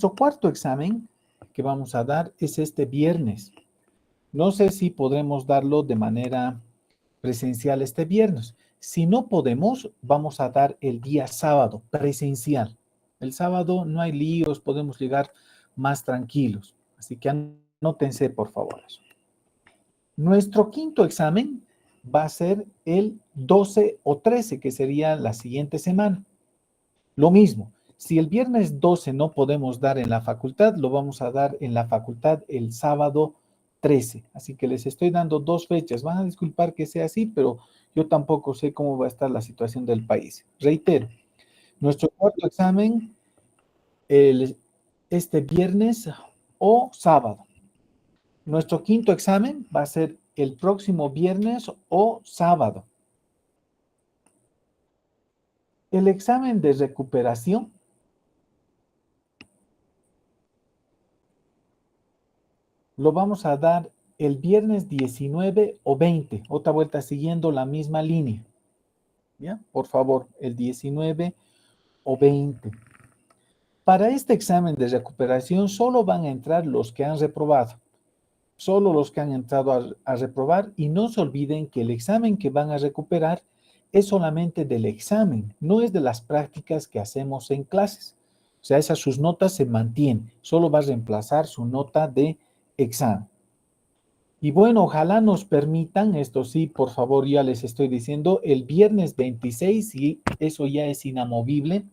Nuestro cuarto examen que vamos a dar es este viernes. No sé si podremos darlo de manera presencial este viernes. Si no podemos, vamos a dar el día sábado, presencial. El sábado no hay líos, podemos llegar más tranquilos. Así que anótense, por favor. Nuestro quinto examen va a ser el 12 o 13, que sería la siguiente semana. Lo mismo, si el viernes 12 no podemos dar en la facultad, lo vamos a dar en la facultad el sábado 13. Así que les estoy dando dos fechas. Van a disculpar que sea así, pero yo tampoco sé cómo va a estar la situación del país. Reitero, nuestro cuarto examen este viernes o sábado. Nuestro quinto examen va a ser el próximo viernes o sábado. El examen de recuperación lo vamos a dar el viernes 19 o 20, otra vuelta siguiendo la misma línea. ¿Ya? Por favor, el 19 o 20. Para este examen de recuperación solo van a entrar los que han reprobado. Solo los que han entrado a reprobar, y no se olviden que el examen que van a recuperar es solamente del examen, no es de las prácticas que hacemos en clases. O sea, esas sus notas se mantienen, solo va a reemplazar su nota de examen. Y bueno, ojalá nos permitan, esto sí, por favor, ya les estoy diciendo, el viernes 26, y eso ya es inamovible,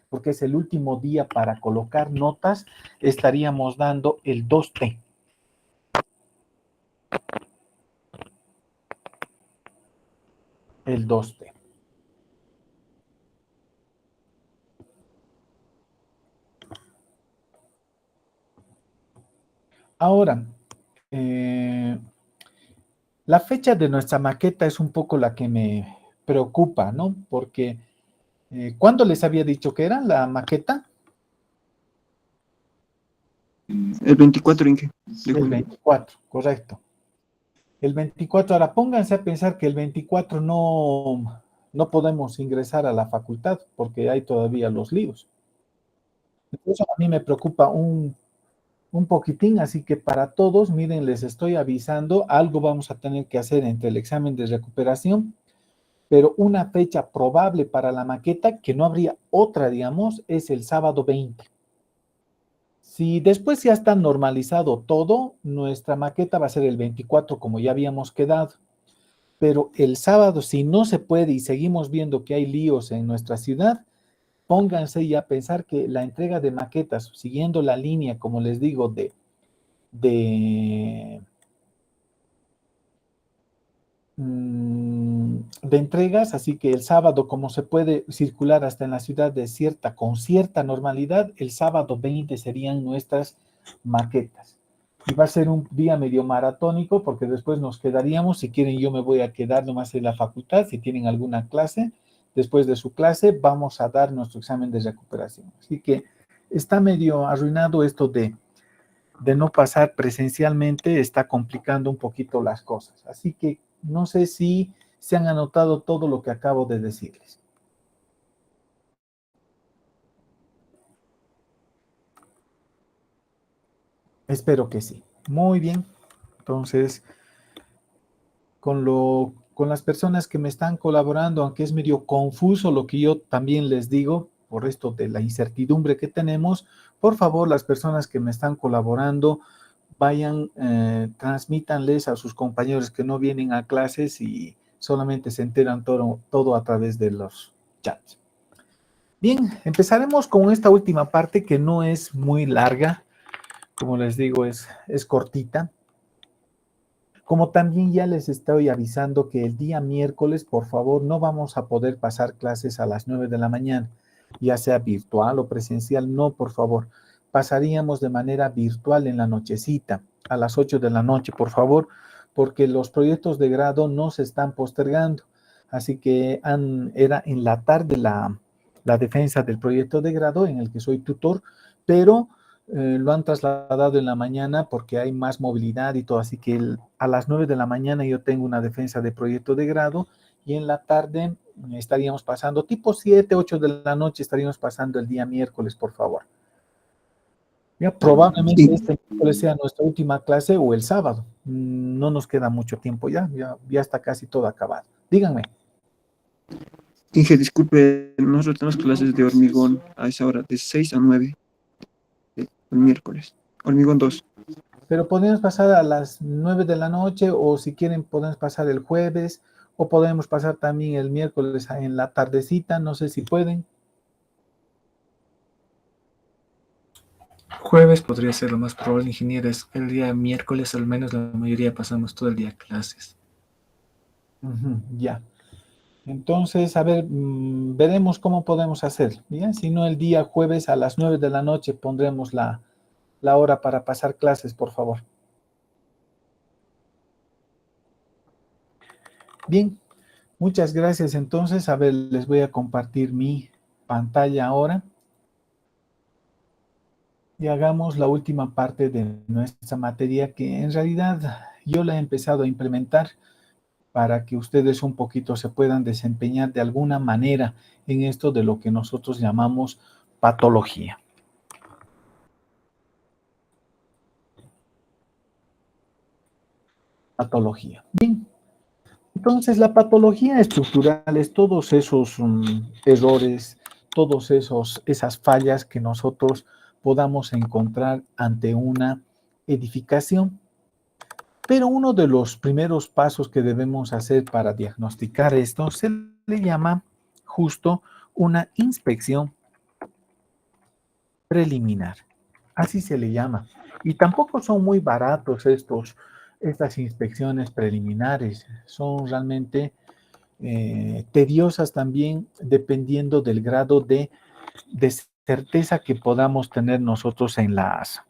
porque es el último día para colocar notas, estaríamos dando el 2T. El 2T. Ahora, la fecha de nuestra maqueta es un poco la que me preocupa, ¿no? Porque, ¿cuándo les había dicho que era la maqueta? El 24, Inge, de El junio. 24, correcto. El 24, ahora pónganse a pensar que el 24 no podemos ingresar a la facultad porque hay todavía los líos. Eso a mí me preocupa un poquitín, así que para todos, miren, les estoy avisando, algo vamos a tener que hacer entre el examen de recuperación, pero una fecha probable para la maqueta, que no habría otra, digamos, es el sábado 20. Si después ya está normalizado todo, nuestra maqueta va a ser el 24, como ya habíamos quedado. Pero el sábado, si no se puede y seguimos viendo que hay líos en nuestra ciudad, pónganse ya a pensar que la entrega de maquetas, siguiendo la línea, como les digo, de, de entregas, así que el sábado, como se puede circular hasta en la ciudad con cierta normalidad, el sábado 20 serían nuestras maquetas. Y va a ser un día medio maratónico porque después nos quedaríamos, si quieren yo me voy a quedar nomás en la facultad, si tienen alguna clase, después de su clase vamos a dar nuestro examen de recuperación. Así que está medio arruinado esto de no pasar presencialmente, está complicando un poquito las cosas. Así que no sé si se han anotado todo lo que acabo de decirles. Espero que sí. Muy bien. Entonces, con las personas que me están colaborando, aunque es medio confuso lo que yo también les digo, por esto de la incertidumbre que tenemos, por favor, las personas que me están colaborando, vayan, transmítanles a sus compañeros que no vienen a clases y solamente se enteran todo a través de los chats. Bien, empezaremos con esta última parte que no es muy larga, como les digo, es cortita. Como también ya les estoy avisando que el día miércoles, por favor, no vamos a poder pasar clases a las 9 de la mañana, ya sea virtual o presencial, no, por favor. Pasaríamos de manera virtual en la nochecita, a las 8 de la noche, por favor, porque los proyectos de grado no se están postergando. Así que era en la tarde la defensa del proyecto de grado en el que soy tutor, pero lo han trasladado en la mañana porque hay más movilidad y todo, así que a las 9 de la mañana yo tengo una defensa de proyecto de grado y en la tarde estaríamos pasando, tipo 7, 8 de la noche estaríamos pasando el día miércoles, por favor. Ya probablemente Sí, este miércoles sea nuestra última clase o el sábado. No nos queda mucho tiempo ya está casi todo acabado. Díganme. Inge, disculpe, nosotros tenemos clases de hormigón a esa hora, de 6 a 9, el miércoles. Hormigón 2. Pero podemos pasar a las 9 de la noche o si quieren podemos pasar el jueves o podemos pasar también el miércoles en la tardecita, no sé si pueden. Jueves podría ser lo más probable, ingenieros. El día miércoles al menos la mayoría pasamos todo el día clases. Ujú, ya. Entonces, a ver, veremos cómo podemos hacer. ¿Ya? Si no, el día jueves a las 9 de la noche pondremos la hora para pasar clases, por favor. Bien, muchas gracias. Entonces, a ver, les voy a compartir mi pantalla ahora y hagamos la última parte de nuestra materia que en realidad yo la he empezado a implementar para que ustedes un poquito se puedan desempeñar de alguna manera en esto de lo que nosotros llamamos patología. Patología. Bien, entonces la patología estructural es todos esos errores, todos esas fallas que nosotros podamos encontrar ante una edificación. Pero uno de los primeros pasos que debemos hacer para diagnosticar esto se le llama justo una inspección preliminar. Así se le llama. Y tampoco son muy baratos estas inspecciones preliminares. Son realmente tediosas también dependiendo del grado de certeza que podamos tener nosotros en las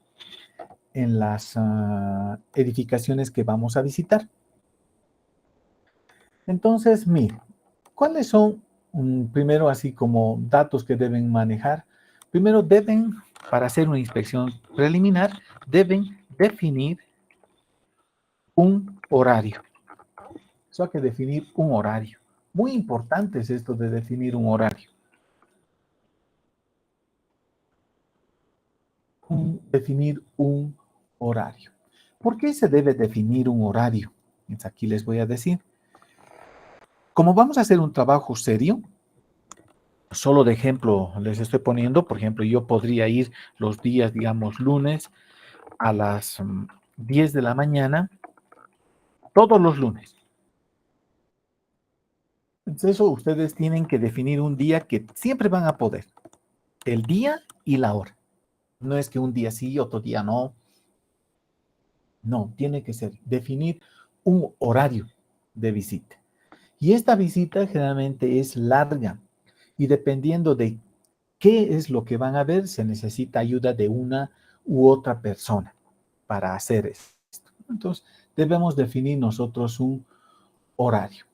edificaciones que vamos a visitar. Entonces, mire, ¿cuáles son, primero, así como datos que deben manejar? Primero, para hacer una inspección preliminar, deben definir un horario. Eso hay que definir un horario. Muy importante es esto de definir un horario. Definir un horario. ¿Por qué se debe definir un horario? Aquí les voy a decir. Como vamos a hacer un trabajo serio, solo de ejemplo les estoy poniendo, por ejemplo, yo podría ir los días, digamos, lunes a las 10 de la mañana, todos los lunes. Entonces, eso ustedes tienen que definir un día que siempre van a poder, el día y la hora. No es que un día sí, otro día no. No, tiene que ser definir un horario de visita. Y esta visita generalmente es larga y dependiendo de qué es lo que van a ver, se necesita ayuda de una u otra persona para hacer esto. Entonces, debemos definir nosotros un horario.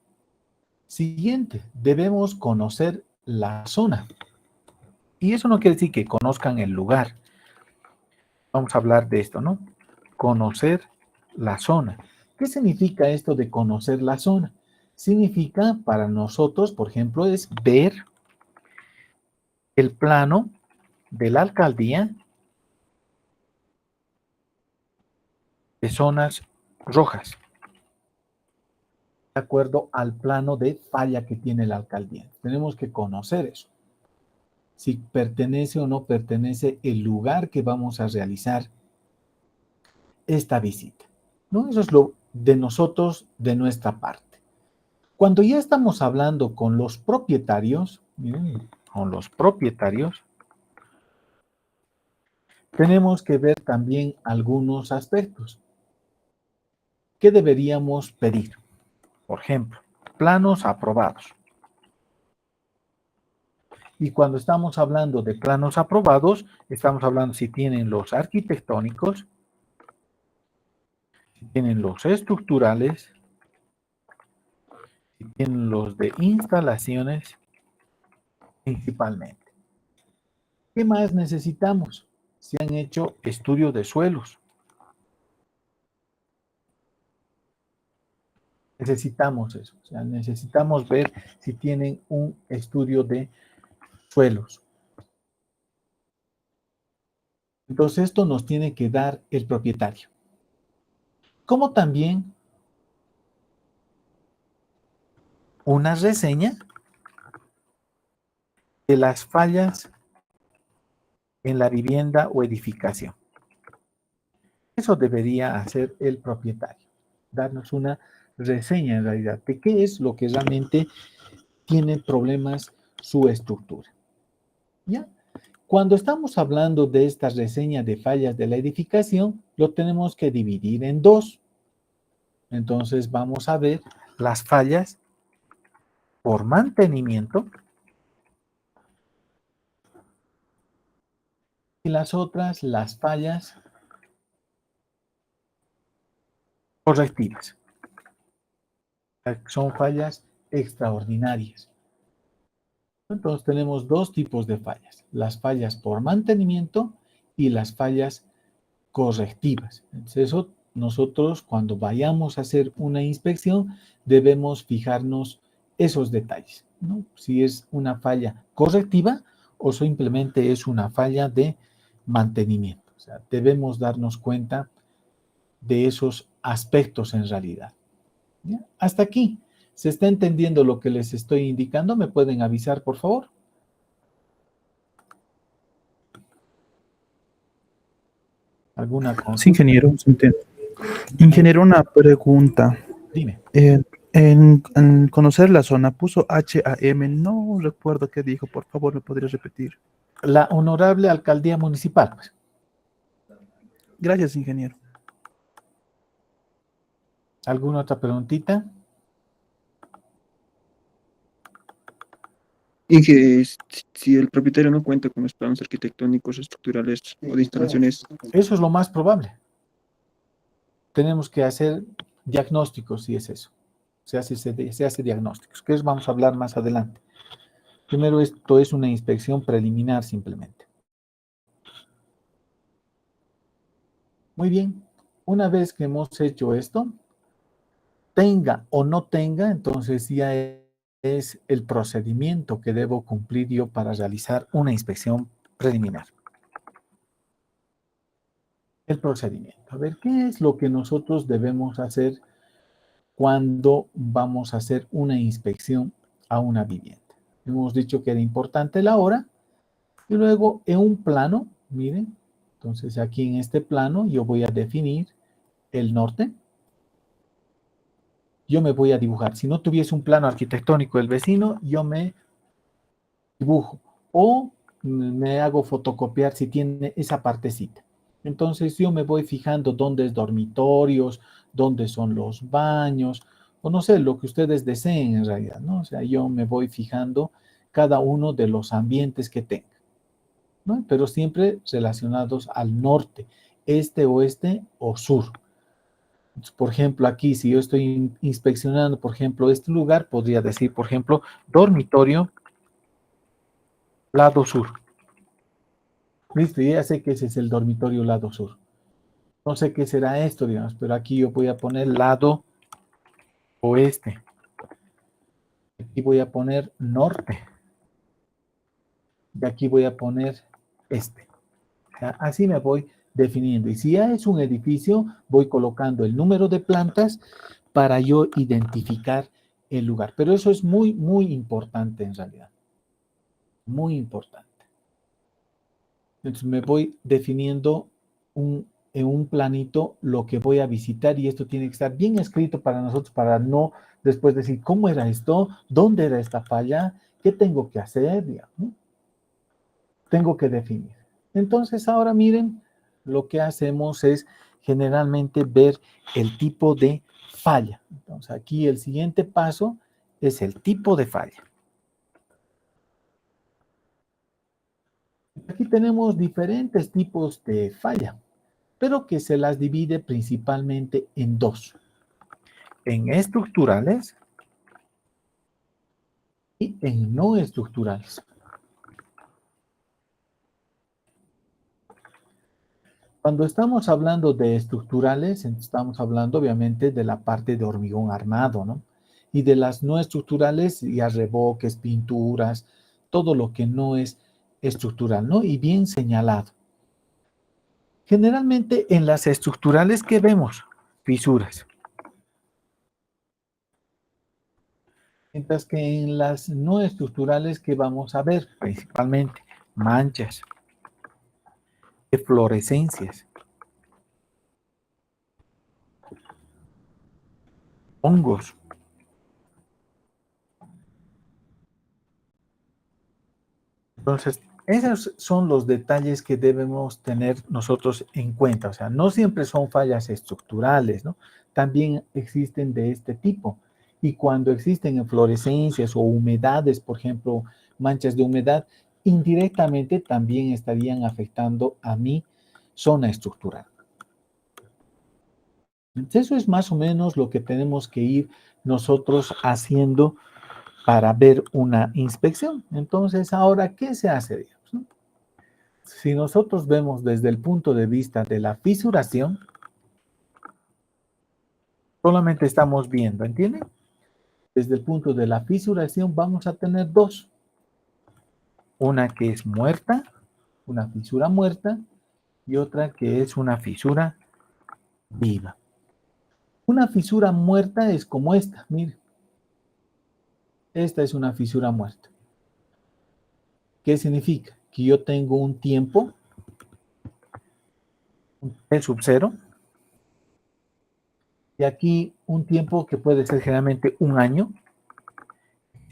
Siguiente, debemos conocer la zona. Y eso no quiere decir que conozcan el lugar. Vamos a hablar de esto, ¿no? Conocer la zona. ¿Qué significa esto de conocer la zona? Significa para nosotros, por ejemplo, es ver el plano de la alcaldía de zonas rojas, de acuerdo al plano de falla que tiene la alcaldía. Tenemos que conocer eso. Si pertenece o no pertenece el lugar que vamos a realizar esta visita. ¿No? Eso es lo de nosotros, de nuestra parte. Cuando ya estamos hablando con los propietarios, miren, con los propietarios, tenemos que ver también algunos aspectos. ¿Qué deberíamos pedir? Por ejemplo, planos aprobados. Y cuando estamos hablando de planos aprobados, estamos hablando si tienen los arquitectónicos, si tienen los estructurales, si tienen los de instalaciones, principalmente. ¿Qué más necesitamos? Si han hecho estudio de suelos. Necesitamos eso. O sea, necesitamos ver si tienen un estudio de suelos. Entonces esto nos tiene que dar el propietario. Como también una reseña de las fallas en la vivienda o edificación. Eso debería hacer el propietario, darnos una reseña en realidad de qué es lo que realmente tiene problemas su estructura. ¿Ya? Cuando estamos hablando de esta reseña de fallas de la edificación, lo tenemos que dividir en dos. Entonces vamos a ver las fallas por mantenimiento y las otras, las fallas correctivas. Son fallas extraordinarias. Entonces tenemos dos tipos de fallas, las fallas por mantenimiento y las fallas correctivas. Entonces eso nosotros cuando vayamos a hacer una inspección debemos fijarnos esos detalles, ¿no? Si es una falla correctiva o simplemente es una falla de mantenimiento. O sea, debemos darnos cuenta de esos aspectos en realidad. ¿Ya? Hasta aquí. ¿Se está entendiendo lo que les estoy indicando? ¿Me pueden avisar, por favor? ¿Alguna Sí, consulta? ingeniero. Sí entiendo. Ingeniero, una pregunta. Dime. En conocer la zona puso HAM, no recuerdo qué dijo, por favor, ¿me podría repetir? La honorable alcaldía municipal, pues. Gracias, ingeniero. ¿Alguna otra preguntita? Y que si el propietario no cuenta con los planos arquitectónicos, estructurales o de instalaciones, Eso es lo más probable. Tenemos que hacer diagnósticos, si es eso. Se hace diagnósticos, que eso vamos a hablar más adelante. Primero, esto es una inspección preliminar simplemente. Muy bien. Una vez que hemos hecho esto, tenga o no tenga, entonces ya es el procedimiento que debo cumplir yo para realizar una inspección preliminar. El procedimiento. A ver, ¿qué es lo que nosotros debemos hacer cuando vamos a hacer una inspección a una vivienda? Hemos dicho que era importante la hora y luego en un plano, miren, entonces aquí en este plano yo voy a definir el norte. Yo me voy a dibujar. Si no tuviese un plano arquitectónico del vecino, yo me dibujo o me hago fotocopiar si tiene esa partecita. Entonces yo me voy fijando dónde es dormitorios, dónde son los baños, o no sé, lo que ustedes deseen en realidad, ¿no? O sea, yo me voy fijando cada uno de los ambientes que tenga, ¿no? Pero siempre relacionados al norte, este, oeste o sur. Entonces, por ejemplo, aquí, si yo estoy inspeccionando, por ejemplo, este lugar, podría decir, por ejemplo, dormitorio, lado sur. Listo, ya sé que ese es el dormitorio lado sur. No sé qué será esto, digamos, pero aquí yo voy a poner lado oeste. Aquí voy a poner norte. Y aquí voy a poner este. O sea, así me voy definiendo. Y si ya es un edificio, voy colocando el número de plantas para yo identificar el lugar. Pero eso es muy, muy importante en realidad. Muy importante. Entonces me voy definiendo en un planito lo que voy a visitar y esto tiene que estar bien escrito para nosotros para no después decir cómo era esto, dónde era esta falla, qué tengo que hacer, digamos, ¿no? Tengo que definir. Entonces ahora miren, lo que hacemos es generalmente ver el tipo de falla. Entonces aquí el siguiente paso es el tipo de falla. Aquí tenemos diferentes tipos de falla, pero que se las divide principalmente en dos, en estructurales y en no estructurales. Cuando estamos hablando de estructurales, estamos hablando obviamente de la parte de hormigón armado, ¿no? Y de las no estructurales, ya revoques, pinturas, todo lo que no es estructural, ¿no? Y bien señalado. Generalmente en las estructurales que vemos, fisuras. Mientras que en las no estructurales que vamos a ver, principalmente manchas, eflorescencias, hongos. Entonces, esos son los detalles que debemos tener nosotros en cuenta. O sea, no siempre son fallas estructurales, ¿no? También existen de este tipo. Y cuando existen inflorescencias o humedades, por ejemplo, manchas de humedad, indirectamente también estarían afectando a mi zona estructural. Entonces, eso es más o menos lo que tenemos que ir nosotros haciendo para ver una inspección. Entonces, ahora, ¿qué se hace, digamos, no? Si nosotros vemos desde el punto de vista de la fisuración, solamente estamos viendo, ¿entienden? Desde el punto de la fisuración vamos a tener dos. Una que es muerta, una fisura muerta, y otra que es una fisura viva. Una fisura muerta es como esta, mire. Esta es una fisura muerta. ¿Qué significa? Que yo tengo un tiempo, un T sub 0, y aquí un tiempo que puede ser generalmente un año,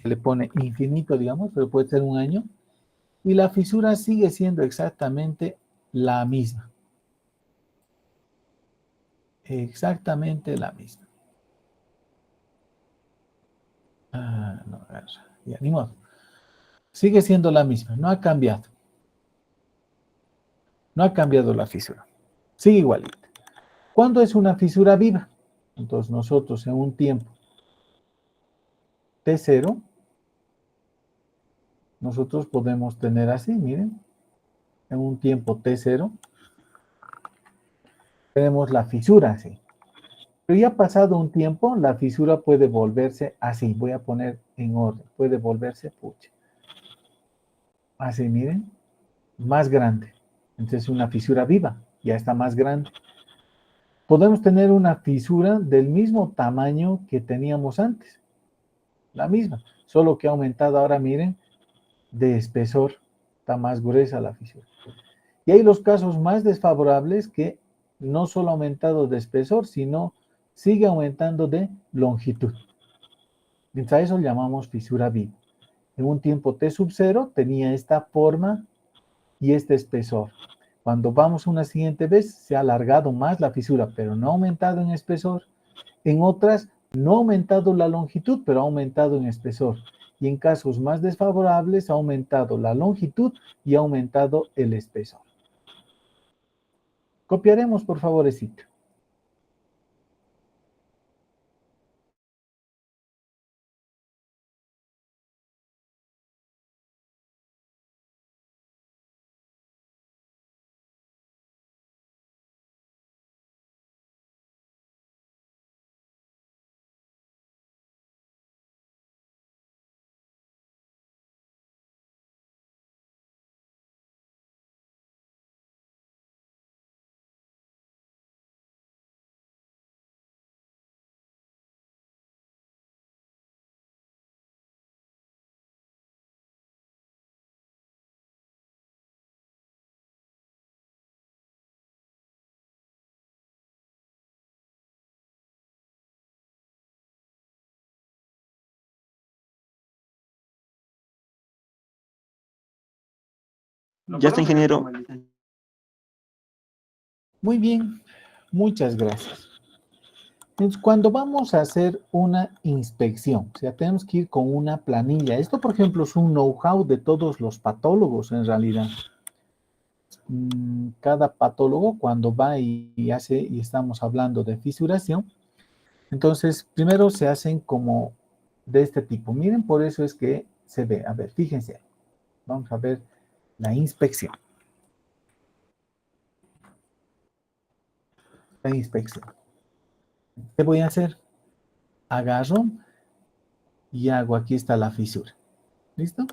se le pone infinito, digamos, pero puede ser un año, y la fisura sigue siendo exactamente la misma. Exactamente la misma. No, ya, ni modo. Sigue siendo la misma, no ha cambiado. No ha cambiado la fisura. Sigue igualita. ¿Cuándo es una fisura viva? Entonces nosotros en un tiempo T0, nosotros podemos tener así, miren, en un tiempo T0, tenemos la fisura así. Pero ya pasado un tiempo, la fisura puede volverse así. Voy a poner en orden. Puede volverse, pucha. Así, miren, más grande. Entonces una fisura viva, ya está más grande. Podemos tener una fisura del mismo tamaño que teníamos antes. La misma, solo que ha aumentado ahora, miren, de espesor. Está más gruesa la fisura. Y hay los casos más desfavorables que no solo ha aumentado de espesor, sino sigue aumentando de longitud. Mientras eso llamamos fisura viva. En un tiempo T sub 0 tenía esta forma y este espesor. Cuando vamos una siguiente vez, se ha alargado más la fisura, pero no ha aumentado en espesor. En otras, no ha aumentado la longitud, pero ha aumentado en espesor. Y en casos más desfavorables, ha aumentado la longitud y ha aumentado el espesor. Copiaremos, por favorecito. Ya está, ingeniero. Muy bien, muchas gracias. Entonces, cuando vamos a hacer una inspección, o sea, tenemos que ir con una planilla. Esto, por ejemplo, es un know-how de todos los patólogos en realidad. Cada patólogo cuando va y hace, y estamos hablando de fisuración, entonces primero se hacen como de este tipo. Miren, por eso es que se ve. A ver, fíjense. Vamos a ver la inspección. La inspección. ¿Qué voy a hacer? Agarro y hago, aquí está la fisura. ¿Listo?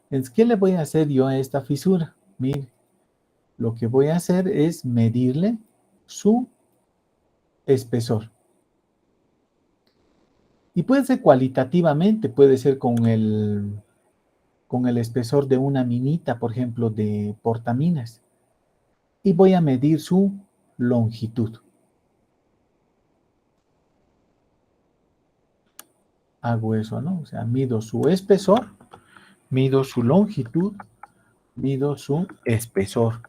Entonces, ¿qué le voy a hacer yo a esta fisura? Mire, Lo que voy a hacer es medirle su espesor. Y puede ser cualitativamente, puede ser con el espesor de una minita, por ejemplo, de portaminas. Y voy a medir su longitud. Hago eso, ¿no? O sea, mido su espesor, mido su longitud, mido su espesor.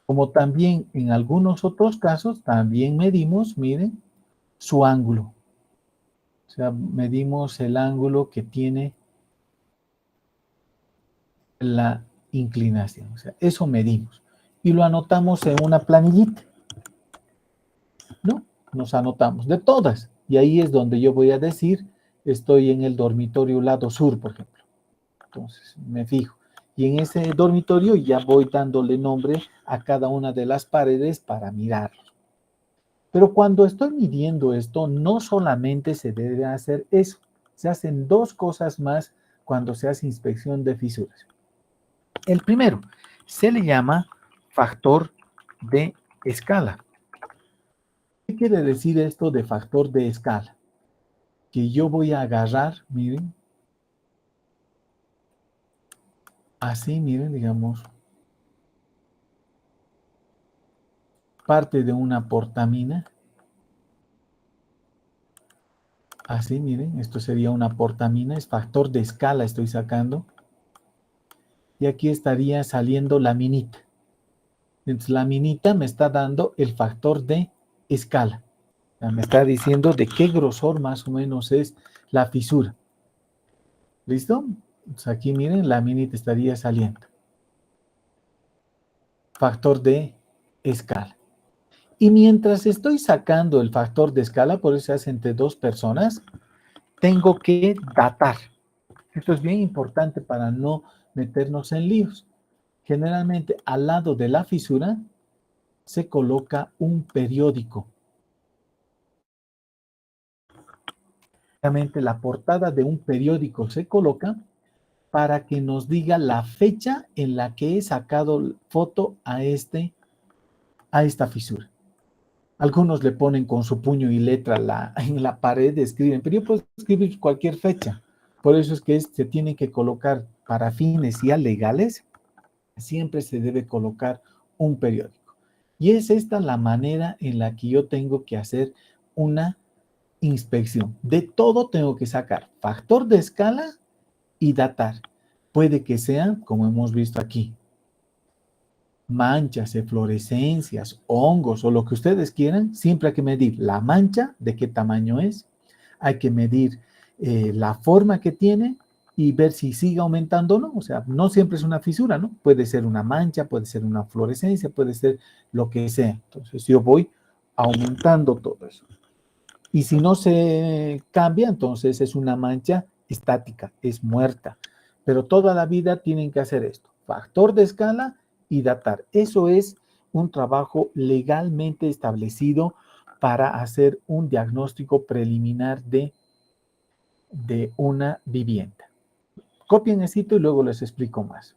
Como también en algunos otros casos, también medimos, miren, su ángulo. O sea, medimos el ángulo que tiene la inclinación. O sea, eso medimos. Y lo anotamos en una planillita, ¿no? Nos anotamos de todas. Y ahí es donde yo voy a decir, estoy en el dormitorio lado sur, por ejemplo. Entonces, me fijo. Y en ese dormitorio ya voy dándole nombre a cada una de las paredes para mirarlo. Pero cuando estoy midiendo esto, no solamente se debe hacer eso. Se hacen dos cosas más cuando se hace inspección de fisuras. El primero, se le llama factor de escala. ¿Qué quiere decir esto de factor de escala? Que yo voy a agarrar, miren, así, miren, digamos, parte de una portamina. Así, miren, esto sería una portamina, es factor de escala, estoy sacando. Y aquí estaría saliendo la minita. Entonces, la minita me está dando el factor de escala. O sea, me está diciendo de qué grosor más o menos es la fisura. ¿Listo? Entonces, aquí miren, la minita estaría saliendo. Factor de escala. Y mientras estoy sacando el factor de escala, por eso se hace entre dos personas, tengo que datar. Esto es bien importante para no meternos en líos. Generalmente al lado de la fisura se coloca un periódico. Generalmente la portada de un periódico se coloca para que nos diga la fecha en la que he sacado foto a esta fisura. Algunos le ponen con su puño y letra en la pared, escriben, pero yo puedo escribir cualquier fecha. Por eso es que se tiene que colocar para fines ya legales, siempre se debe colocar un periódico. Y es esta la manera en la que yo tengo que hacer una inspección. De todo tengo que sacar factor de escala y datar. Puede que sean, como hemos visto aquí, manchas, eflorescencias, hongos o lo que ustedes quieran, siempre hay que medir la mancha, de qué tamaño es, hay que medir la forma que tiene y ver si sigue aumentando o no. O sea, no siempre es una fisura, ¿no? Puede ser una mancha, puede ser una fluorescencia, puede ser lo que sea. Entonces yo voy aumentando todo eso. Y si no se cambia, entonces es una mancha estática, es muerta. Pero toda la vida tienen que hacer esto. Factor de escala y datar. Eso es un trabajo legalmente establecido para hacer un diagnóstico preliminar de una vivienda. Copien esto y luego les explico más.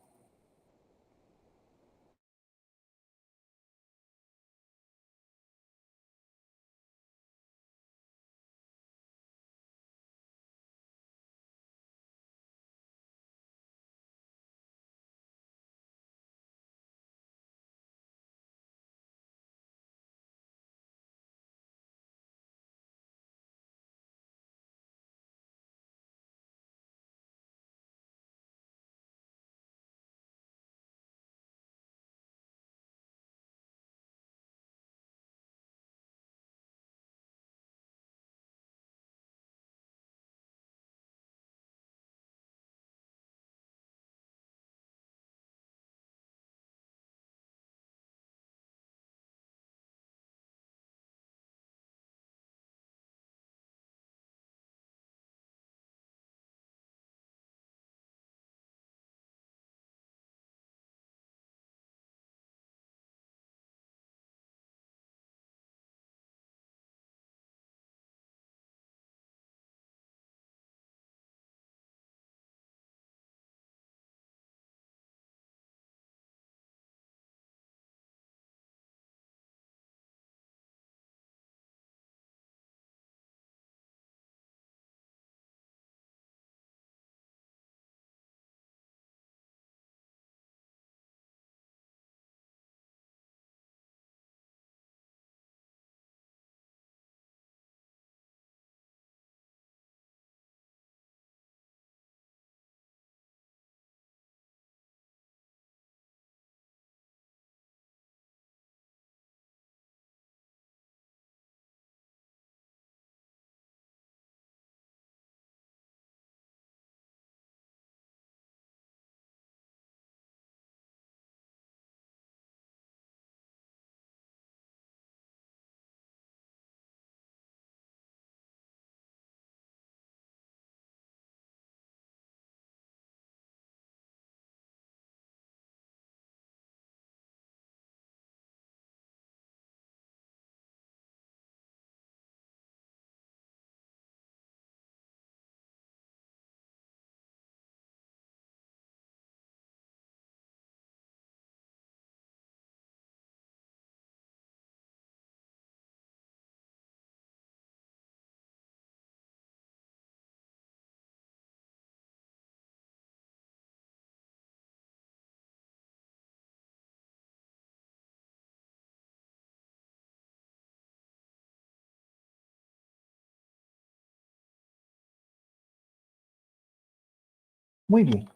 Muy bien.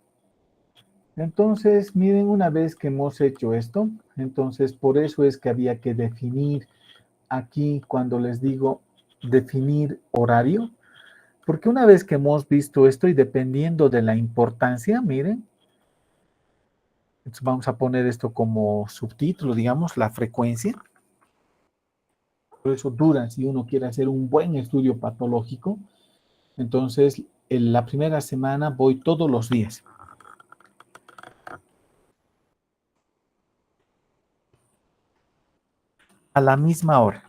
Entonces, miren, una vez que hemos hecho esto, entonces por eso es que había que definir aquí cuando les digo definir horario, porque una vez que hemos visto esto y dependiendo de la importancia, miren, entonces vamos a poner esto como subtítulo, digamos, la frecuencia. Por eso dura, si uno quiere hacer un buen estudio patológico, entonces en la primera semana voy todos los días. A la misma hora.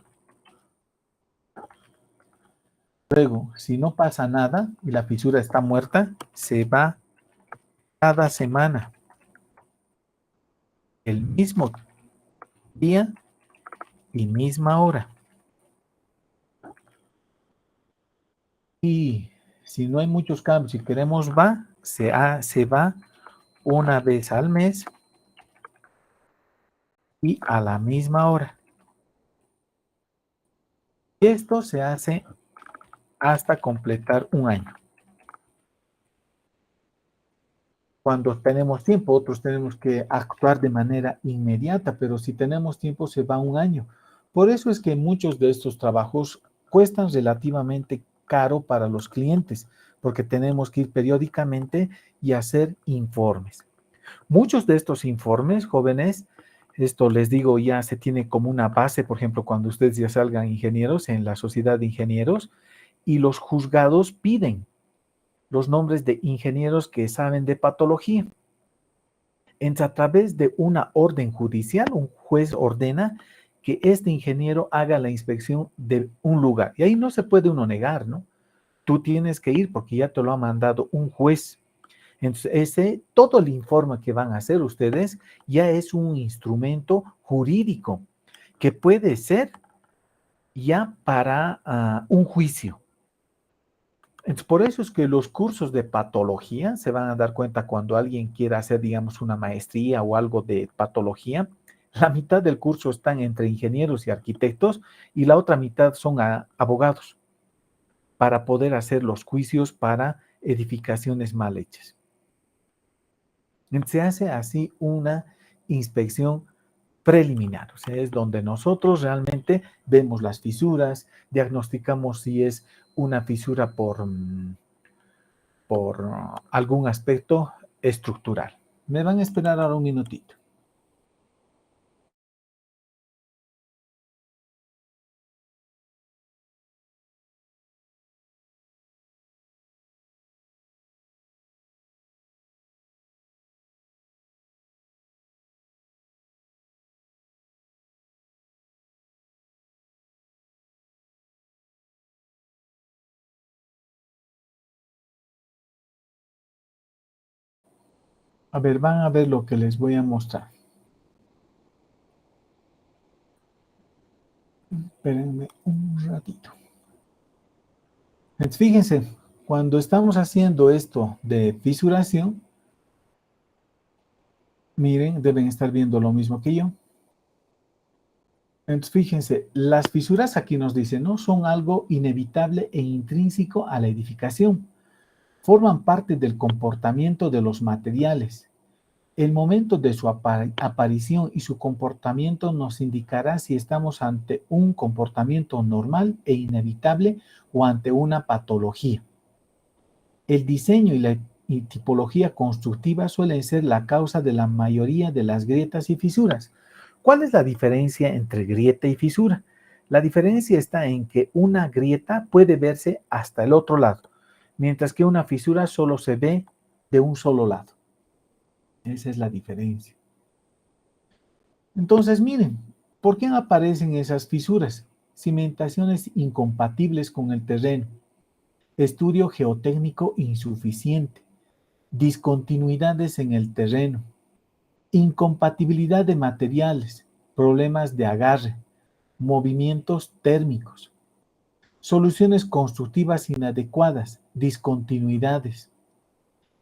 Luego, si no pasa nada y la fisura está muerta, se va cada semana, el mismo día y misma hora. Y si no hay muchos cambios, si queremos se va una vez al mes y a la misma hora. Y esto se hace hasta completar un año. Cuando tenemos tiempo, otros tenemos que actuar de manera inmediata, pero si tenemos tiempo se va un año. Por eso es que muchos de estos trabajos cuestan relativamente caro para los clientes, porque tenemos que ir periódicamente y hacer informes. Muchos de estos informes, jóvenes, esto les digo, ya se tiene como una base, por ejemplo, cuando ustedes ya salgan ingenieros en la sociedad de ingenieros y los juzgados piden los nombres de ingenieros que saben de patología. Entonces, a través de una orden judicial, un juez ordena que este ingeniero haga la inspección de un lugar. Y ahí no se puede uno negar, ¿no? Tú tienes que ir porque ya te lo ha mandado un juez. Entonces, todo el informe que van a hacer ustedes ya es un instrumento jurídico que puede ser ya para un juicio. Entonces, por eso es que los cursos de patología se van a dar cuenta cuando alguien quiera hacer, digamos, una maestría o algo de patología. La mitad del curso están entre ingenieros y arquitectos y la otra mitad son abogados para poder hacer los juicios para edificaciones mal hechas. Se hace así una inspección preliminar, o sea, es donde nosotros realmente vemos las fisuras, diagnosticamos si es una fisura por algún aspecto estructural. Me van a esperar ahora un minutito. A ver, van a ver lo que les voy a mostrar. Espérenme un ratito. Entonces, fíjense, cuando estamos haciendo esto de fisuración, miren, deben estar viendo lo mismo que yo. Entonces, fíjense, las fisuras aquí nos dicen, ¿no? Son algo inevitable e intrínseco a la edificación. Forman parte del comportamiento de los materiales. El momento de su aparición y su comportamiento nos indicará si estamos ante un comportamiento normal e inevitable o ante una patología. El diseño y tipología constructiva suelen ser la causa de la mayoría de las grietas y fisuras. ¿Cuál es la diferencia entre grieta y fisura? La diferencia está en que una grieta puede verse hasta el otro lado, mientras que una fisura solo se ve de un solo lado. Esa es la diferencia. Entonces, miren, ¿por qué aparecen esas fisuras? Cimentaciones incompatibles con el terreno, estudio geotécnico insuficiente, discontinuidades en el terreno, incompatibilidad de materiales, problemas de agarre, movimientos térmicos, soluciones constructivas inadecuadas, discontinuidades,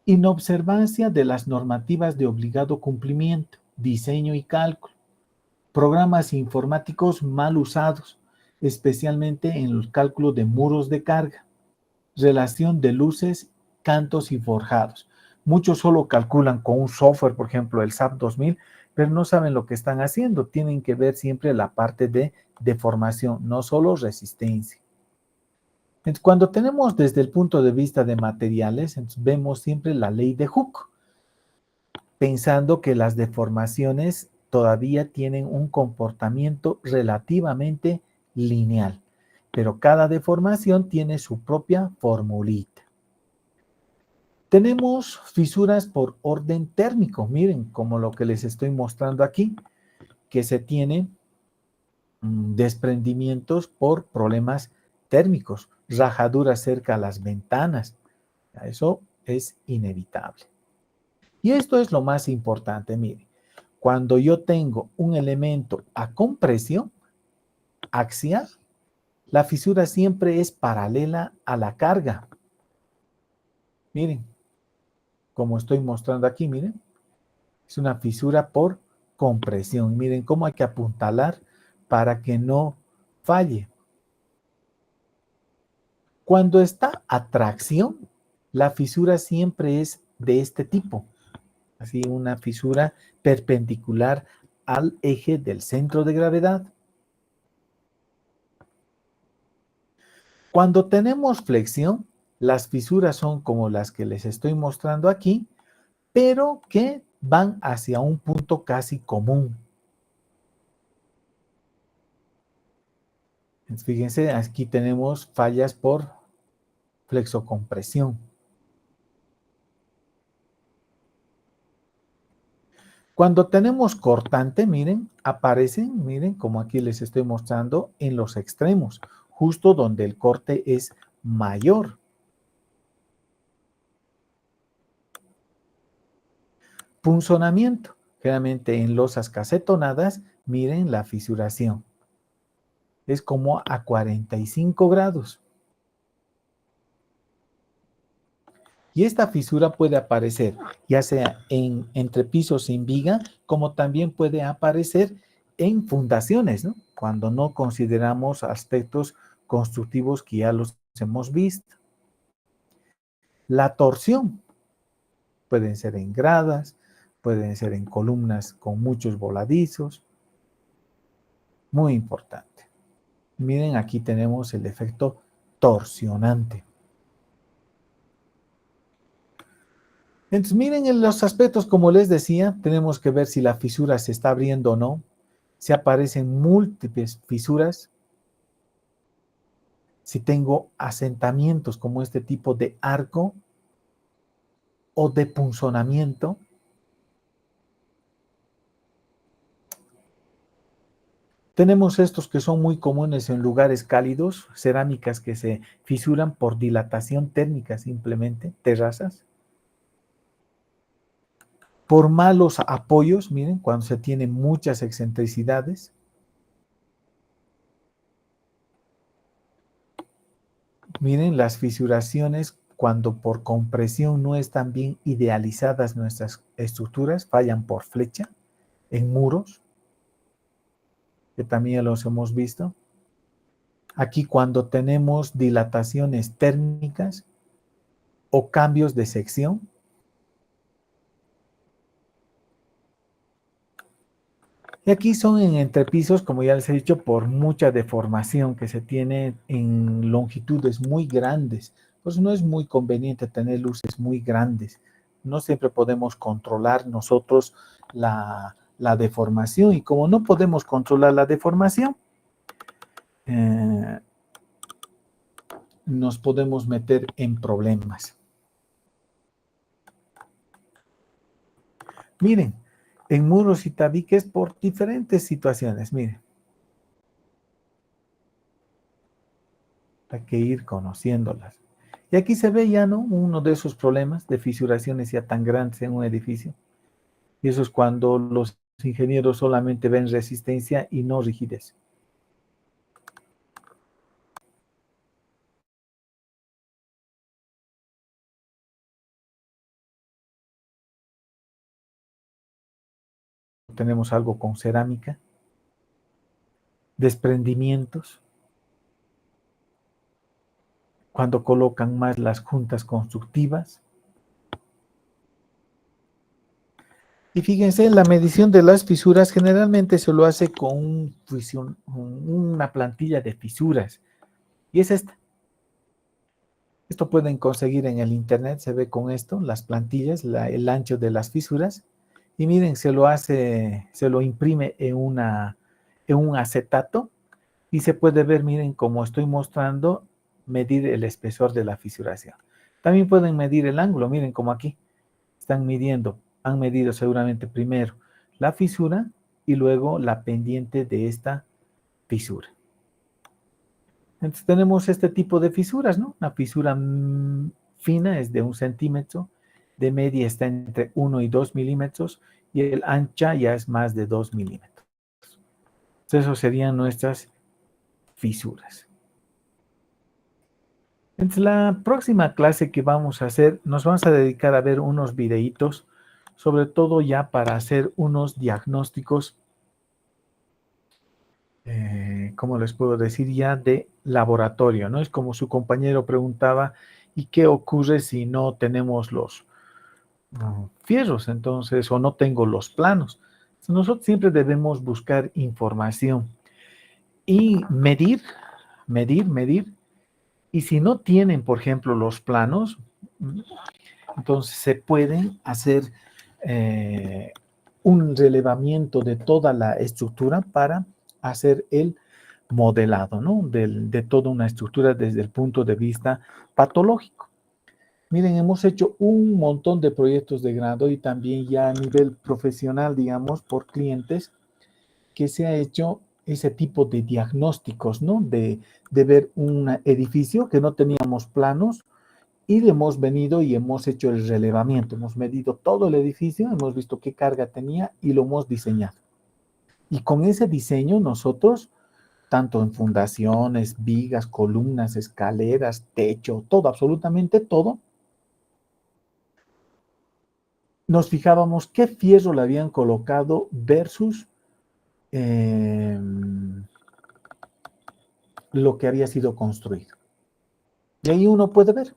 inobservancia de las normativas de obligado cumplimiento, diseño y cálculo, programas informáticos mal usados, especialmente en el cálculo de muros de carga, relación de luces, cantos y forjados. Muchos solo calculan con un software, por ejemplo, el SAP 2000, pero no saben lo que están haciendo. Tienen que ver siempre la parte de deformación, no solo resistencia. Entonces, cuando tenemos desde el punto de vista de materiales, entonces vemos siempre la ley de Hooke, pensando que las deformaciones todavía tienen un comportamiento relativamente lineal, pero cada deformación tiene su propia formulita. Tenemos fisuras por orden térmico, miren, como lo que les estoy mostrando aquí, que se tienen desprendimientos por problemas térmicos, rajaduras cerca a las ventanas. Eso es inevitable. Y esto es lo más importante, miren. Cuando yo tengo un elemento a compresión axial, la fisura siempre es paralela a la carga. Miren, como estoy mostrando aquí, miren. Es una fisura por compresión. Miren cómo hay que apuntalar para que no falle. Cuando está a tracción, la fisura siempre es de este tipo. Así, una fisura perpendicular al eje del centro de gravedad. Cuando tenemos flexión, las fisuras son como las que les estoy mostrando aquí, pero que van hacia un punto casi común. Entonces, fíjense, aquí tenemos fallas por flexocompresión. Cuando tenemos cortante, miren, aparecen, miren, como aquí les estoy mostrando, en los extremos, justo donde el corte es mayor. Punzonamiento. Generalmente en losas casetonadas, miren la fisuración. Es como a 45 grados. Y esta fisura puede aparecer ya sea en entrepisos sin viga, como también puede aparecer en fundaciones, ¿no? Cuando no consideramos aspectos constructivos que ya los hemos visto. La torsión pueden ser en gradas, pueden ser en columnas con muchos voladizos. Muy importante. Miren, aquí tenemos el efecto torsionante. Entonces, miren en los aspectos, como les decía, tenemos que ver si la fisura se está abriendo o no, si aparecen múltiples fisuras, si tengo asentamientos como este tipo de arco o de punzonamiento. Tenemos estos que son muy comunes en lugares cálidos, cerámicas que se fisuran por dilatación térmica simplemente, terrazas. Por malos apoyos, miren, cuando se tienen muchas excentricidades. Miren las fisuraciones cuando por compresión no están bien idealizadas nuestras estructuras, fallan por flecha en muros, que también los hemos visto. Aquí cuando tenemos dilataciones térmicas o cambios de sección. Y aquí son en entrepisos, como ya les he dicho, por mucha deformación que se tiene en longitudes muy grandes. Pues no es muy conveniente tener luces muy grandes. No siempre podemos controlar nosotros la deformación. Y como no podemos controlar la deformación, nos podemos meter en problemas. Miren, en muros y tabiques por diferentes situaciones, miren. Hay que ir conociéndolas. Y aquí se ve ya, ¿no? Uno de esos problemas de fisuraciones ya tan grandes en un edificio. Y eso es cuando los ingenieros solamente ven resistencia y no rigidez. Tenemos algo con cerámica, desprendimientos, cuando colocan más las juntas constructivas. Y fíjense, la medición de las fisuras generalmente se lo hace con una plantilla de fisuras. Y es esta. Esto pueden conseguir en el internet, se ve con esto, las plantillas, el ancho de las fisuras. Y miren, se lo imprime en un acetato y se puede ver, miren, como estoy mostrando, medir el espesor de la fisuración. También pueden medir el ángulo, miren como aquí están midiendo, han medido seguramente primero la fisura y luego la pendiente de esta fisura. Entonces tenemos este tipo de fisuras, ¿no? Una fisura fina es de 1 centímetro, de media está entre 1 y 2 milímetros y el ancha ya es más de 2 milímetros. Entonces, eso serían nuestras fisuras. Entonces, la próxima clase que vamos a hacer, nos vamos a dedicar a ver unos videitos, sobre todo ya para hacer unos diagnósticos, ¿cómo les puedo decir? Ya de laboratorio, ¿no? Es como su compañero preguntaba, ¿y qué ocurre si no tenemos los fierros, entonces, o no tengo los planos? Entonces, nosotros siempre debemos buscar información y medir. Y si no tienen, por ejemplo, los planos, entonces se pueden hacer un relevamiento de toda la estructura para hacer el modelado, ¿no? De toda una estructura desde el punto de vista patológico. Miren, hemos hecho un montón de proyectos de grado y también ya a nivel profesional, digamos, por clientes, que se ha hecho ese tipo de diagnósticos, ¿no? De ver un edificio que no teníamos planos y hemos venido y hemos hecho el relevamiento. Hemos medido todo el edificio, hemos visto qué carga tenía y lo hemos diseñado. Y con ese diseño nosotros, tanto en fundaciones, vigas, columnas, escaleras, techo, todo, absolutamente todo, nos fijábamos qué fierro le habían colocado versus lo que había sido construido. Y ahí uno puede ver.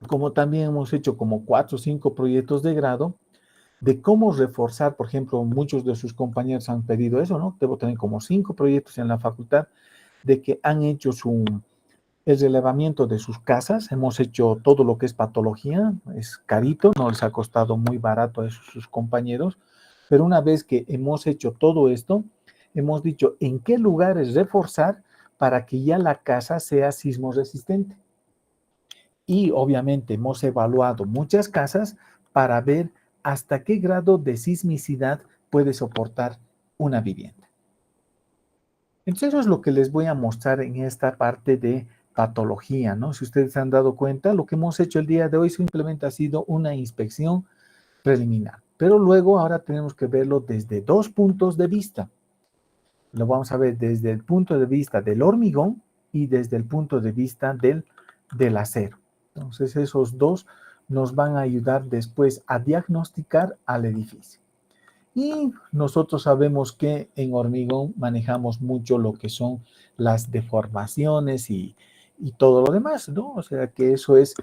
Como también hemos hecho como 4 o 5 proyectos de grado de cómo reforzar, por ejemplo, muchos de sus compañeros han pedido eso, ¿no? Debo tener como 5 proyectos en la facultad de que han hecho el relevamiento de sus casas, hemos hecho todo lo que es patología, es carito, no les ha costado muy barato a sus compañeros, pero una vez que hemos hecho todo esto, hemos dicho en qué lugares reforzar para que ya la casa sea sismo resistente. Y obviamente hemos evaluado muchas casas para ver hasta qué grado de sismicidad puede soportar una vivienda. Entonces eso es lo que les voy a mostrar en esta parte de patología, ¿no? Si ustedes se han dado cuenta, lo que hemos hecho el día de hoy simplemente ha sido una inspección preliminar. Pero luego ahora tenemos que verlo desde 2 puntos de vista. Lo vamos a ver desde el punto de vista del hormigón y desde el punto de vista del acero. Entonces esos dos nos van a ayudar después a diagnosticar al edificio. Y nosotros sabemos que en hormigón manejamos mucho lo que son las deformaciones y todo lo demás, ¿no? O sea que eso es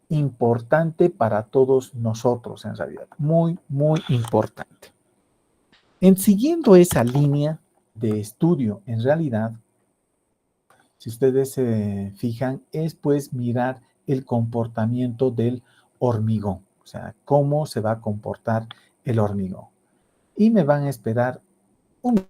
importante para todos nosotros en realidad, muy, muy importante. En siguiendo esa línea de estudio, en realidad, si ustedes se fijan, es pues mirar el comportamiento del hormigón, o sea, cómo se va a comportar el hormigón. Y me van a esperar un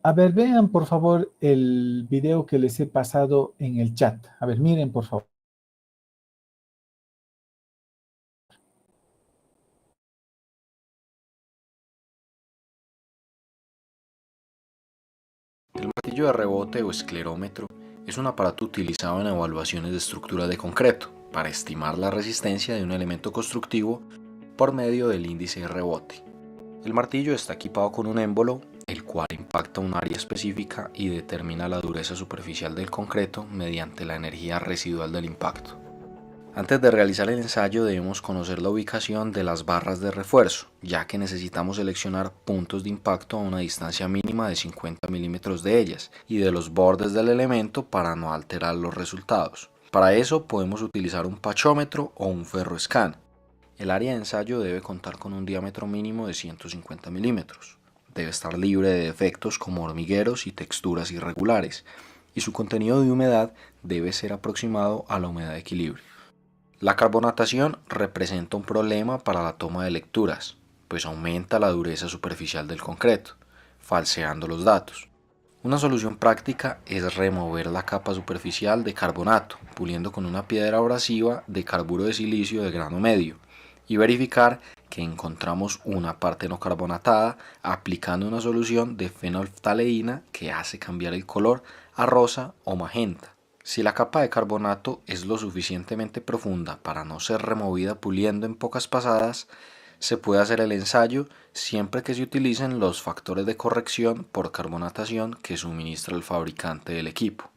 A ver, vean por favor el video que les he pasado en el chat. A ver, miren por favor. El martillo de rebote o esclerómetro es un aparato utilizado en evaluaciones de estructura de concreto para estimar la resistencia de un elemento constructivo por medio del índice de rebote. El martillo está equipado con un émbolo, el cual impacta un área específica y determina la dureza superficial del concreto mediante la energía residual del impacto. Antes de realizar el ensayo debemos conocer la ubicación de las barras de refuerzo, ya que necesitamos seleccionar puntos de impacto a una distancia mínima de 50 milímetros de ellas y de los bordes del elemento para no alterar los resultados. Para eso podemos utilizar un pachómetro o un ferroescan. El área de ensayo debe contar con un diámetro mínimo de 150 milímetros. Debe estar libre de defectos como hormigueros y texturas irregulares, y su contenido de humedad debe ser aproximado a la humedad de equilibrio. La carbonatación representa un problema para la toma de lecturas, pues aumenta la dureza superficial del concreto, falseando los datos. Una solución práctica es remover la capa superficial de carbonato, puliendo con una piedra abrasiva de carburo de silicio de grano medio, y verificar que encontramos una parte no carbonatada aplicando una solución de fenolftaleína que hace cambiar el color a rosa o magenta. Si la capa de carbonato es lo suficientemente profunda para no ser removida puliendo en pocas pasadas, se puede hacer el ensayo siempre que se utilicen los factores de corrección por carbonatación que suministra el fabricante del equipo.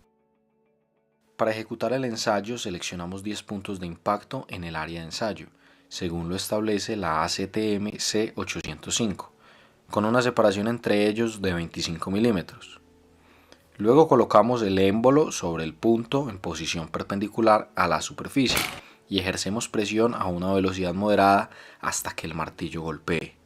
Para ejecutar el ensayo seleccionamos 10 puntos de impacto en el área de ensayo, según lo establece la ACTM C805, con una separación entre ellos de 25 milímetros. Luego colocamos el émbolo sobre el punto en posición perpendicular a la superficie y ejercemos presión a una velocidad moderada hasta que el martillo golpee.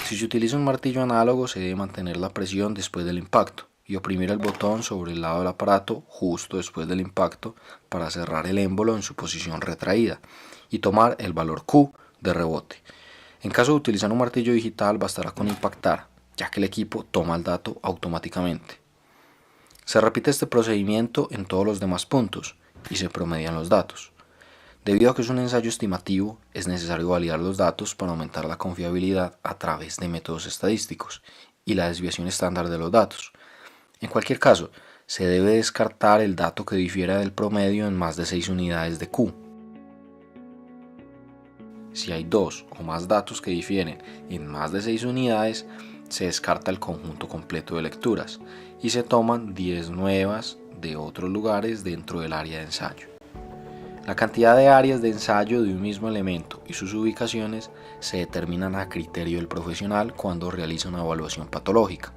Si se utiliza un martillo análogo se debe mantener la presión después del impacto y oprimir el botón sobre el lado del aparato justo después del impacto para cerrar el émbolo en su posición retraída y tomar el valor Q de rebote. En caso de utilizar un martillo digital bastará con impactar, ya que el equipo toma el dato automáticamente. Se repite este procedimiento en todos los demás puntos y se promedian los datos. Debido a que es un ensayo estimativo, es necesario validar los datos para aumentar la confiabilidad a través de métodos estadísticos y la desviación estándar de los datos. En cualquier caso, se debe descartar el dato que difiera del promedio en más de 6 unidades de Q. Si hay 2 o más datos que difieren en más de 6 unidades, se descarta el conjunto completo de lecturas y se toman 10 nuevas de otros lugares dentro del área de ensayo. La cantidad de áreas de ensayo de un mismo elemento y sus ubicaciones se determinan a criterio del profesional cuando realiza una evaluación patológica.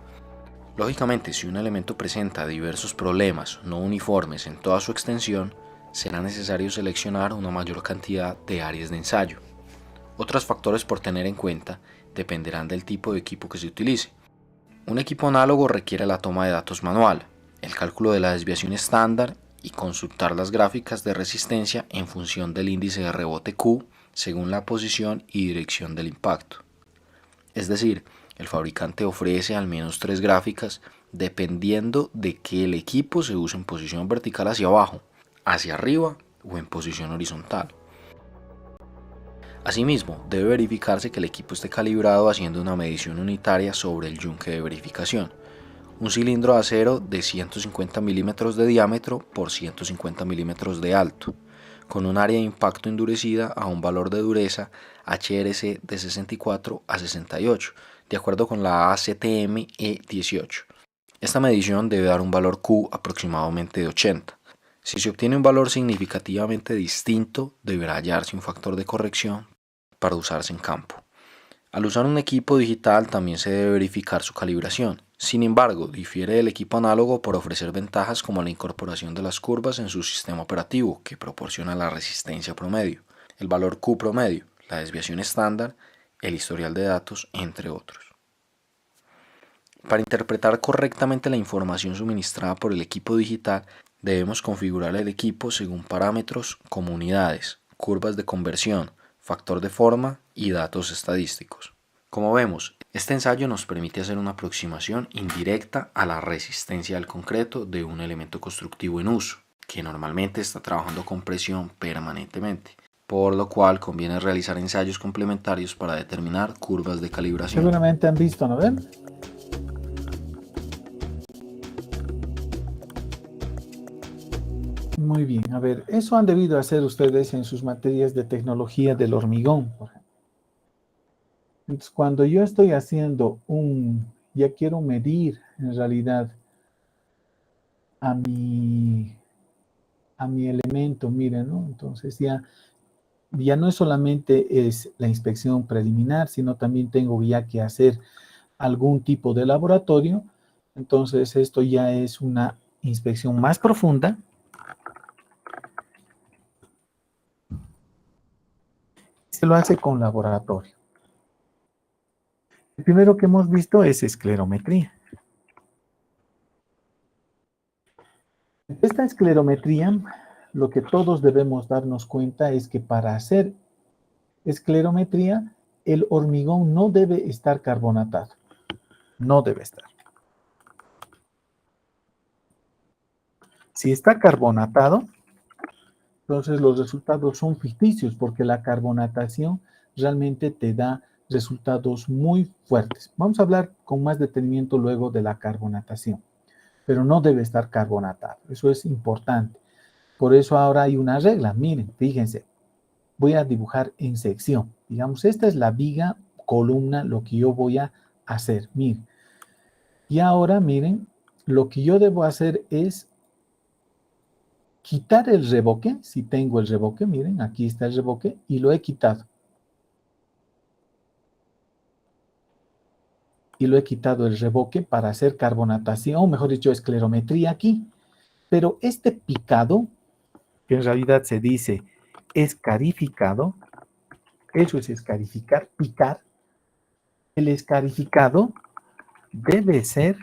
Lógicamente, si un elemento presenta diversos problemas no uniformes en toda su extensión, será necesario seleccionar una mayor cantidad de áreas de ensayo. Otros factores por tener en cuenta dependerán del tipo de equipo que se utilice. Un equipo análogo requiere la toma de datos manual, el cálculo de la desviación estándar y consultar las gráficas de resistencia en función del índice de rebote Q según la posición y dirección del impacto. Es decir, el fabricante ofrece al menos 3 gráficas dependiendo de que el equipo se use en posición vertical hacia abajo, hacia arriba o en posición horizontal. Asimismo, debe verificarse que el equipo esté calibrado haciendo una medición unitaria sobre el yunque de verificación. Un cilindro de acero de 150 milímetros de diámetro por 150 milímetros de alto, con un área de impacto endurecida a un valor de dureza HRC de 64 a 68, de acuerdo con la ACTM E18. Esta medición debe dar un valor Q aproximadamente de 80. Si se obtiene un valor significativamente distinto, deberá hallarse un factor de corrección para usarse en campo. Al usar un equipo digital también se debe verificar su calibración. Sin embargo, difiere del equipo análogo por ofrecer ventajas como la incorporación de las curvas en su sistema operativo, que proporciona la resistencia promedio, el valor Q promedio, la desviación estándar, el historial de datos, entre otros. Para interpretar correctamente la información suministrada por el equipo digital, debemos configurar el equipo según parámetros como unidades, curvas de conversión, factor de forma y datos estadísticos. Como vemos, este ensayo nos permite hacer una aproximación indirecta a la resistencia del concreto de un elemento constructivo en uso, que normalmente está trabajando con presión permanentemente, por lo cual conviene realizar ensayos complementarios para determinar curvas de calibración. Seguramente han visto, ¿no ven? Muy bien, a ver, eso han debido hacer ustedes en sus materias de tecnología del hormigón, por ejemplo. Entonces, cuando yo estoy haciendo ya quiero medir en realidad a mi elemento, miren, ¿no? Entonces ya no es solamente es la inspección preliminar, sino también tengo ya que hacer algún tipo de laboratorio. Entonces, esto ya es una inspección más profunda. Se lo hace con laboratorio. El primero que hemos visto es esclerometría. Esta esclerometría, lo que todos debemos darnos cuenta es que para hacer esclerometría, el hormigón no debe estar carbonatado. No debe estar. Si está carbonatado, entonces los resultados son ficticios porque la carbonatación realmente te da resultados muy fuertes. Vamos a hablar con más detenimiento luego de la carbonatación, pero no debe estar carbonatado. Eso es importante. Por eso ahora hay una regla. Miren, fíjense, voy a dibujar en sección. Digamos, esta es la viga, columna, lo que yo voy a hacer. Miren. Y ahora, miren, lo que yo debo hacer es quitar el reboque, si tengo el reboque, miren, aquí está el reboque, y lo he quitado. Y lo he quitado el reboque para hacer carbonatación, o mejor dicho, esclerometría aquí. Pero este picado, que en realidad se dice escarificado, eso es escarificar, picar. El escarificado debe ser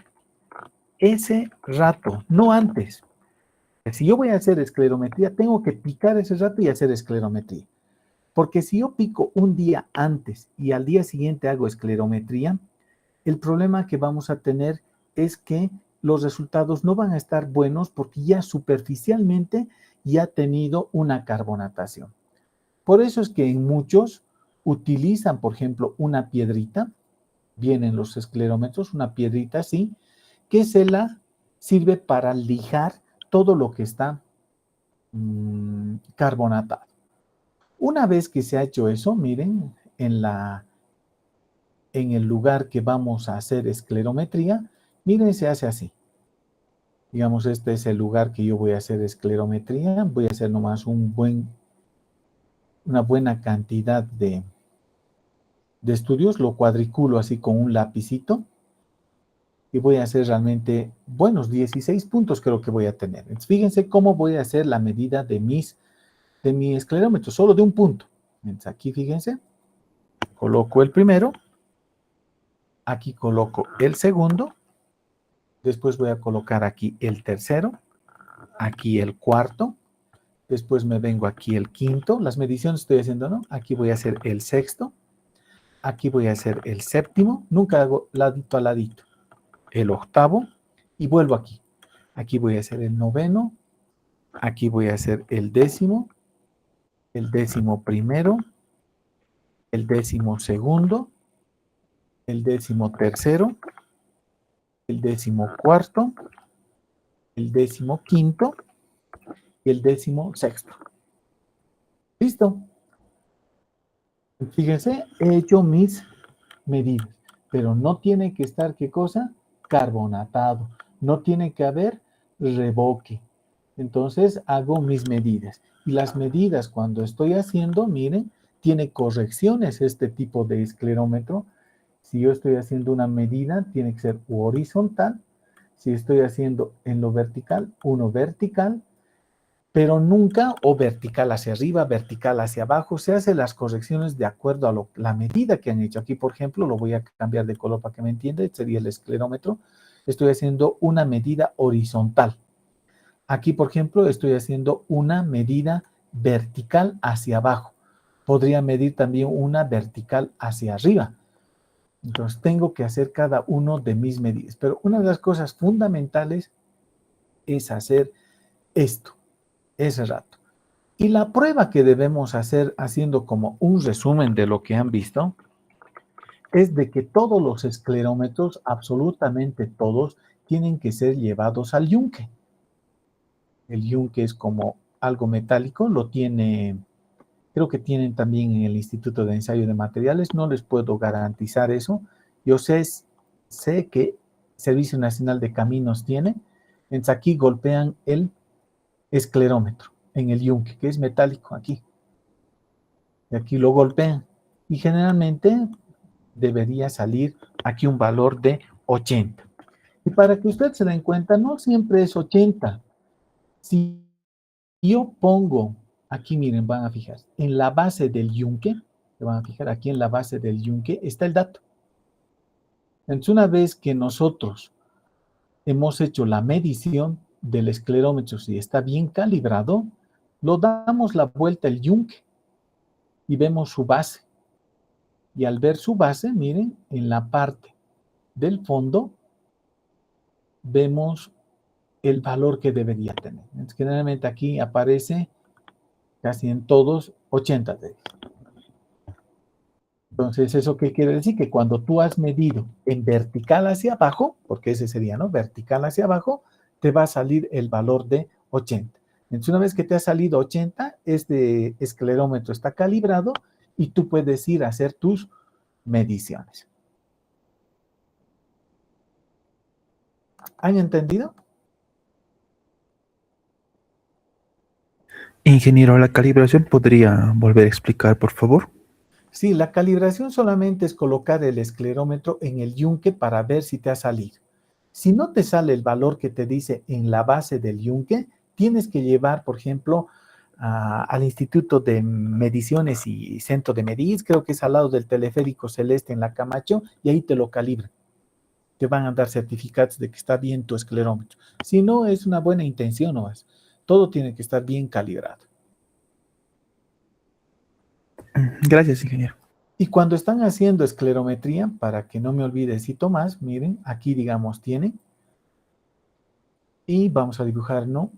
ese rato, no antes. Si yo voy a hacer esclerometría, tengo que picar ese rato y hacer esclerometría. Porque si yo pico un día antes y al día siguiente hago esclerometría, el problema que vamos a tener es que los resultados no van a estar buenos porque ya superficialmente ya ha tenido una carbonatación. Por eso es que en muchos utilizan, por ejemplo, una piedrita, vienen los esclerómetros, una piedrita así, que se la sirve para lijar todo lo que está carbonatado. Una vez que se ha hecho eso, miren, en el lugar que vamos a hacer esclerometría, miren, se hace así. Digamos, este es el lugar que yo voy a hacer esclerometría. Voy a hacer nomás una buena cantidad de estudios. Lo cuadriculo así con un lapicito. Y voy a hacer realmente buenos 16 puntos creo que voy a tener. Entonces, fíjense cómo voy a hacer la medida de mi esclerómetro, solo de un punto. Entonces, aquí fíjense, coloco el primero, aquí coloco el segundo, después voy a colocar aquí el tercero, aquí el cuarto, después me vengo aquí el quinto, las mediciones estoy haciendo, ¿no? Aquí voy a hacer el sexto, aquí voy a hacer el séptimo, nunca hago ladito a ladito, el octavo y vuelvo aquí. Aquí voy a hacer el noveno, aquí voy a hacer el décimo primero, el 12º, el 13º, el 14º, el 15º y el 16º. ¿Listo? Fíjense, he hecho mis medidas, pero no tiene que estar, ¿qué cosa? Carbonatado. No tiene que haber reboque. Entonces hago mis medidas. Y las medidas cuando estoy haciendo, miren, tiene correcciones este tipo de esclerómetro. Si yo estoy haciendo una medida, tiene que ser horizontal. Si estoy haciendo en lo vertical, uno vertical, pero nunca o vertical hacia arriba, vertical hacia abajo. Se hacen las correcciones de acuerdo a la medida que han hecho. Aquí, por ejemplo, lo voy a cambiar de color para que me entienda. Sería el esclerómetro. Estoy haciendo una medida horizontal. Aquí, por ejemplo, estoy haciendo una medida vertical hacia abajo. Podría medir también una vertical hacia arriba. Entonces, tengo que hacer cada uno de mis medidas. Pero una de las cosas fundamentales es hacer esto, ese rato. Y la prueba que debemos hacer, haciendo como un resumen de lo que han visto, es de que todos los esclerómetros, absolutamente todos, tienen que ser llevados al yunque. El yunque es como algo metálico, lo tiene, creo que tienen también en el Instituto de Ensayo de Materiales, no les puedo garantizar eso. Yo sé que Servicio Nacional de Caminos tiene, entonces aquí golpean el esclerómetro en el yunque, que es metálico aquí. Y aquí lo golpean. Y generalmente debería salir aquí un valor de 80. Y para que usted se den cuenta, no siempre es 80. Si yo pongo, aquí miren, van a fijar, en la base del yunque, se van a fijar, aquí en la base del yunque está el dato. Entonces, una vez que nosotros hemos hecho la medición del esclerómetro, si está bien calibrado, lo damos la vuelta al yunque y vemos su base. Y al ver su base, miren, en la parte del fondo, vemos el valor que debería tener. Entonces, generalmente aquí aparece casi en todos 80 de ellos. Entonces, ¿eso qué quiere decir? Que cuando tú has medido en vertical hacia abajo, porque ese sería, ¿no? Vertical hacia abajo, te va a salir el valor de 80. Entonces, una vez que te ha salido 80, este esclerómetro está calibrado y tú puedes ir a hacer tus mediciones. ¿Han entendido? Ingeniero, la calibración podría volver a explicar, por favor. Sí, la calibración solamente es colocar el esclerómetro en el yunque para ver si te ha salido. Si no te sale el valor que te dice en la base del yunque, tienes que llevar, por ejemplo, al Instituto de Mediciones y Centro de Medidas, creo que es al lado del Teleférico Celeste en la Camacho, y ahí te lo calibran. Te van a dar certificados de que está bien tu esclerómetro. Si no, es una buena intención, no es. Todo tiene que estar bien calibrado. Gracias, ingeniero. Y cuando están haciendo esclerometría, para que no me olvide cito más, miren, aquí digamos tienen, y vamos a dibujar, ¿no?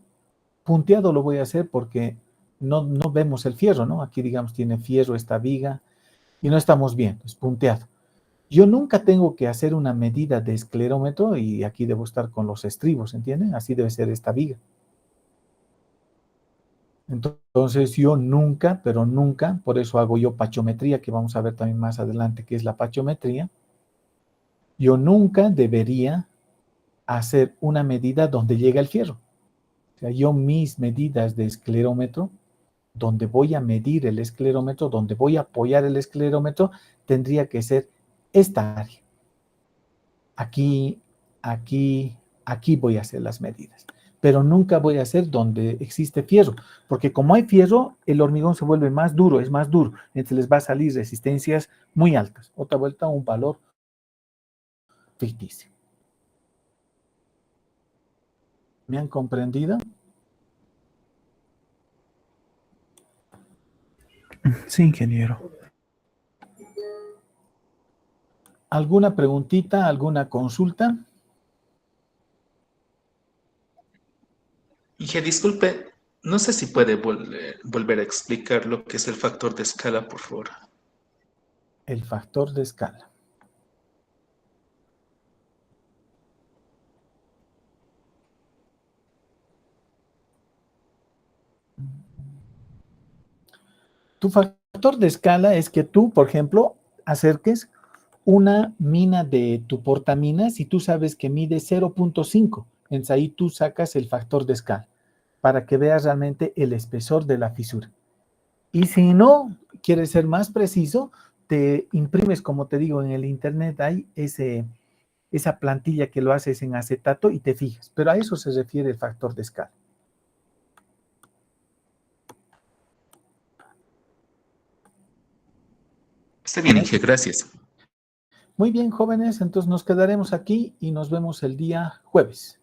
Punteado lo voy a hacer porque no vemos el fierro, ¿no? Aquí digamos tiene fierro esta viga y no estamos bien, es punteado. Yo nunca tengo que hacer una medida de esclerómetro y aquí debo estar con los estribos, ¿entienden? Así debe ser esta viga. Entonces yo nunca, pero nunca, por eso hago yo pachometría, que vamos a ver también más adelante qué es la pachometría. Yo nunca debería hacer una medida donde llega el fierro. O sea, yo mis medidas de esclerómetro, donde voy a medir el esclerómetro, donde voy a apoyar el esclerómetro, tendría que ser esta área. Aquí, aquí, aquí voy a hacer las medidas. Pero nunca voy a hacer donde existe fierro, porque como hay fierro, el hormigón se vuelve más duro, es más duro, entonces les va a salir resistencias muy altas. Otra vuelta, un valor ficticio. ¿Me han comprendido? Sí, ingeniero. ¿Alguna preguntita, alguna consulta? Dije, disculpe, no sé si puede volver a explicar lo que es el factor de escala, por favor. El factor de escala. Tu factor de escala es que tú, por ejemplo, acerques una mina de tu portaminas y tú sabes que mide 0.5. Entonces ahí tú sacas el factor de escala para que veas realmente el espesor de la fisura. Y si no quieres ser más preciso, te imprimes, como te digo, en el internet hay esa plantilla que lo haces en acetato y te fijas. Pero a eso se refiere el factor de escala. Está bien, Inge, gracias. Muy bien, jóvenes, entonces nos quedaremos aquí y nos vemos el día jueves.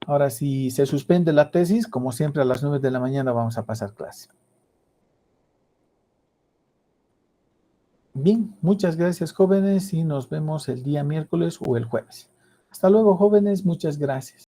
Ahora, si se suspende la tesis, como siempre a las 9 de la mañana vamos a pasar clase. Bien, muchas gracias, jóvenes, y nos vemos el día miércoles o el jueves. Hasta luego, jóvenes, muchas gracias.